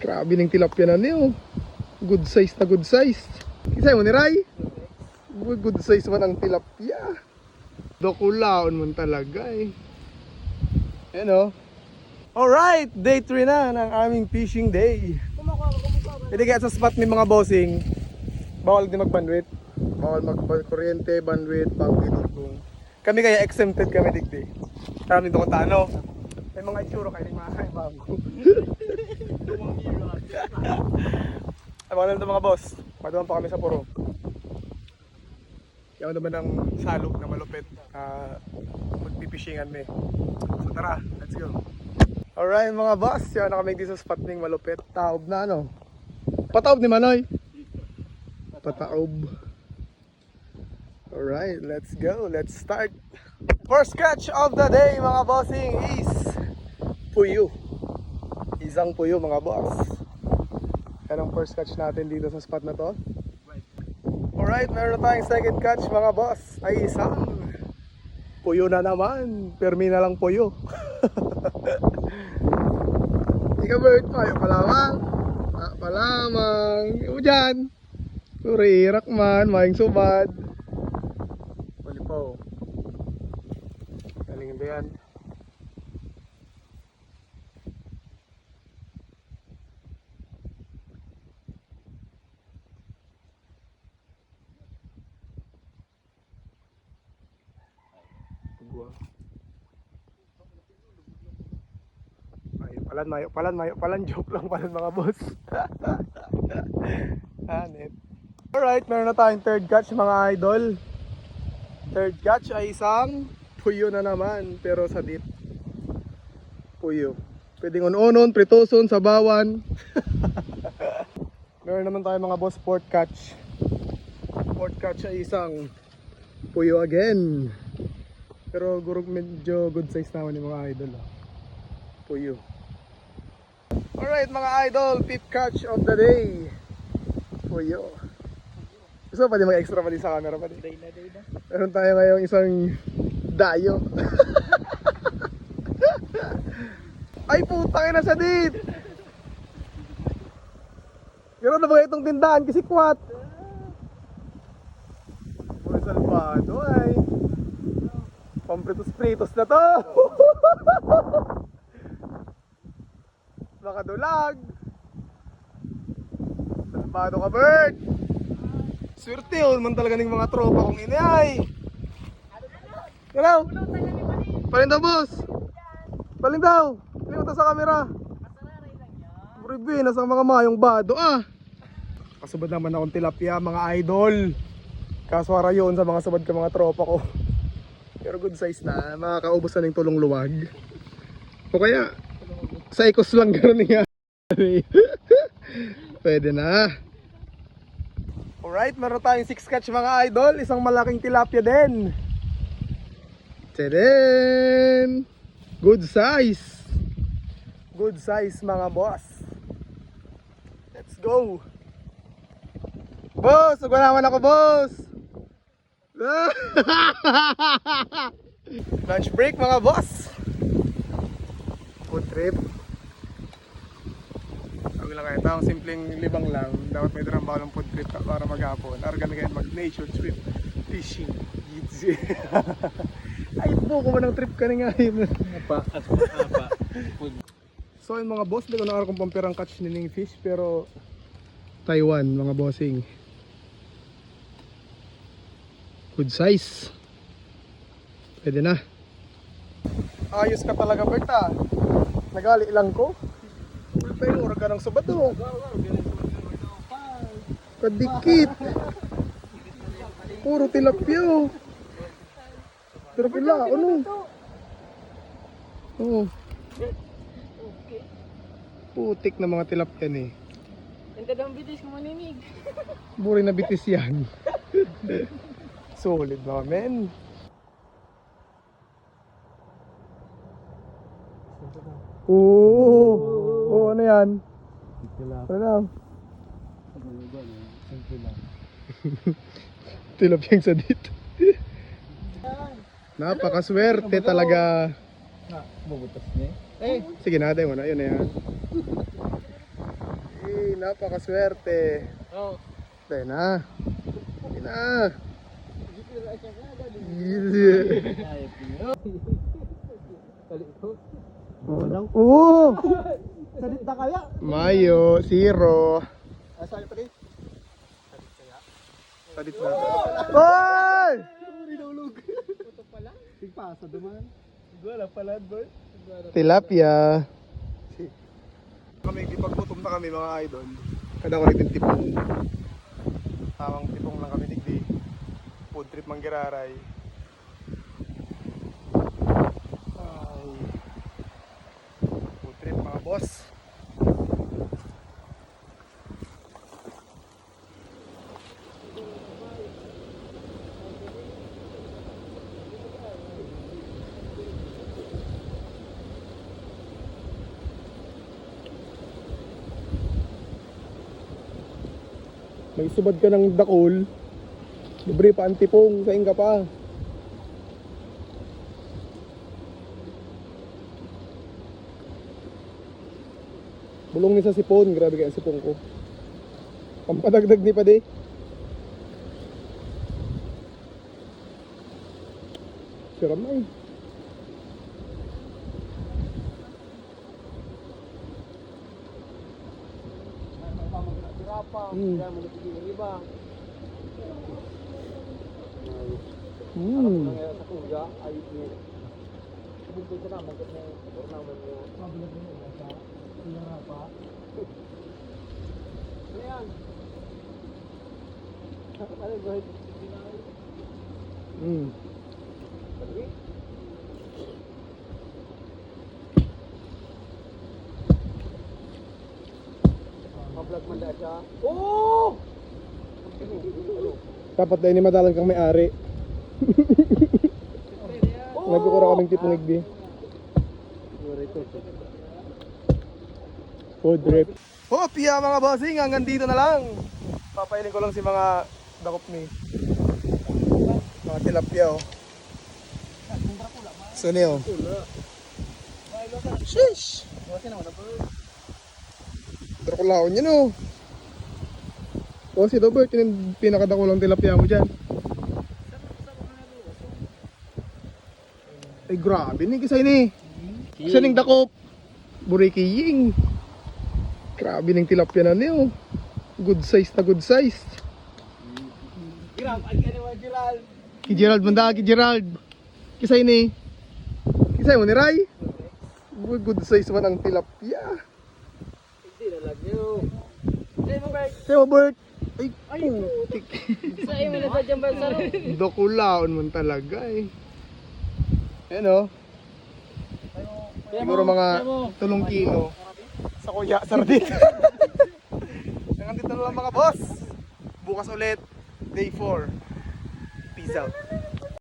Grabe ng tilapia na niyo. Good size na good size. Kisay mo ni Ray? Good size man ang tilapia. Dokulaon man talaga eh. Ayan o. Alright, day 3 na ng aming fishing day. Pwede kaya sa spot ni mga bossing. Bawal din mag-bandwidth. Bawal mag-kuryente, bandwidth, pang-itugong. Kami kaya exempted kami digdi. Kami dito kung tano. May mga itsuro kayo ng mga bago. Ay, mga naman mga boss. Maduman pa kami sa puro. Yaw naman ang salog na malupit. Magpipishingan me. So tara, let's go. Alright mga boss, yan na kami dito sa spot ng malupit. Taob na ano. Pataob ni Manoy. Pataob. Alright, let's go. Let's start. First catch of the day mga bossing is puyo. Isang puyo mga boss. Yan ang first catch natin dito sa spot na to. Alright, meron na tayong second catch mga boss. Ay isang puyo na naman. Permi na lang puyo. Ika bird, payo palamang. Palamang. Imo dyan. Surirak man, maing subad. Malipaw. Galing ba yan? Mayo palan, joke lang palan mga boss. Net. Alright, meron na tayong third catch mga idol. Third catch ay isang puyo na naman, pero sa deep. Puyo. Pwedeng unon, pritoson, sabawan. Meron naman tayong mga boss fourth catch. Fourth catch ay isang puyo again. Pero gurog medyo good size naman yung mga idol. Puyo. Alright mga idol, fifth catch of the day. Puyo. Gusto pa din mag-extra pa din sa camera pa din. Day na. Meron tayo ngayong isang dayo. Ay putang ina sa dit. Gano'n na ba itong tindahan kasi kwat? Puro salvado ay. Pampritos-pritos na to. Makadulag. Salvado ka bird. Swerte yun man talaga ng mga tropa kong ini ay. Hello? Palindaw boss. Palindaw. Limutan sa camera. Buribi, nasa mga mayong bado Kasubad naman akong tilapia mga idol. Kaswara yun sa mga subad ka mga tropa ko. Pero good size na. Makakaubos na ng tulong luwag. O kaya psychos lang gano'n niya. Pwede na. Alright, meron tayong 6 catch mga idol. Isang malaking tilapia din. Tadaan! Good size. Good size mga boss. Let's go. Boss, uganawan ako boss. Lunch break mga boss. Food trip. Lang kayo, taong simpleng libang lang. Dapat may trabaho ng food trip para maghapon. Araw kami kayo mag-nature trip fishing. Ay po, kung anong trip ka na nga yun. Apa. So yun mga boss, di ko na araw kong pampirang catch nining fish. Pero Taiwan mga bossing. Good size. Pwede na. Ayos ka talaga Berta. Nagali lang ko. Pero ora ka ng sabado. Kadikit. Puro tilapia. Pero pila, ano? Oh. Putik na mga tilapia ni. Ang dadang bitis ko maninig. Buri na bitis yan. Solid mga men. Oo, ano yan? Ano lang? Tilapiyang sa dito. Napakaswerte talaga. Bubutas niya. Sige natin mo na, yun na yan. napakaswerte. Oh. Tayo na. Tayo na. Oo! Salit na kaya? Mayo, zero. Asa pa rin? Sadit na. Hoy! Rinulog. Ito pala? Sigpasa duman. Wala pala, boy. Tilapia. Kami, ipagputom na kami mga idol. Kada ko nagtitipong. Tawang tipong lang kami digdi. Food trip Manggiraray. Ay. Food trip mga boss. May subad ka ng dakol. Libre pa ang tipong, saing ka pa. Bulong ni sa sipon, grabe kaya ang sipon ko. Pampadagdag ni pa di. Siramay. Kaya mo napigil yung iba. Nangyayari sa kuya, ayos niya. Bugtod ka naman kasi ornaman mo. Mabilag mo yung basa. Siyara pa. Ano yan? Ano ba? Mablog man dahil siya. Oh! Dapat dahil ni madalang kang may-ari. Nagkukura kaming tipong igdi. Food trip. Oh, piya mga bossing, hanggang dito na lang. Papailin ko lang si mga dakop ni. Mga tilapia oh. So niyo. Sheesh. Drakulaon yun oh. Oh, si Dobert, yun yung pinakadakulang tilapia mo dyan. Ay grabe ni kisay ni. Isa ning dakop. Burikiying. Grabe ning tilapia na niyo. Good size na good size. Grab, ang kaniwa Gerald. Ki Gerald manda, ki Gerald. Kisay ni. Kisay mo ni Ray. Good size man ang tilapia. Hindi na lang yun. Say mo, Bert. Say mo Bert. Ay putik. Say mo na sa dyan ba sa ro? Dokulaon man talaga eh. Ayan oh. Siguro mga 3 kilo. Sa kuya, sardin. Hanggang dito na lang mga boss. Bukas ulit, day 4. Peace out.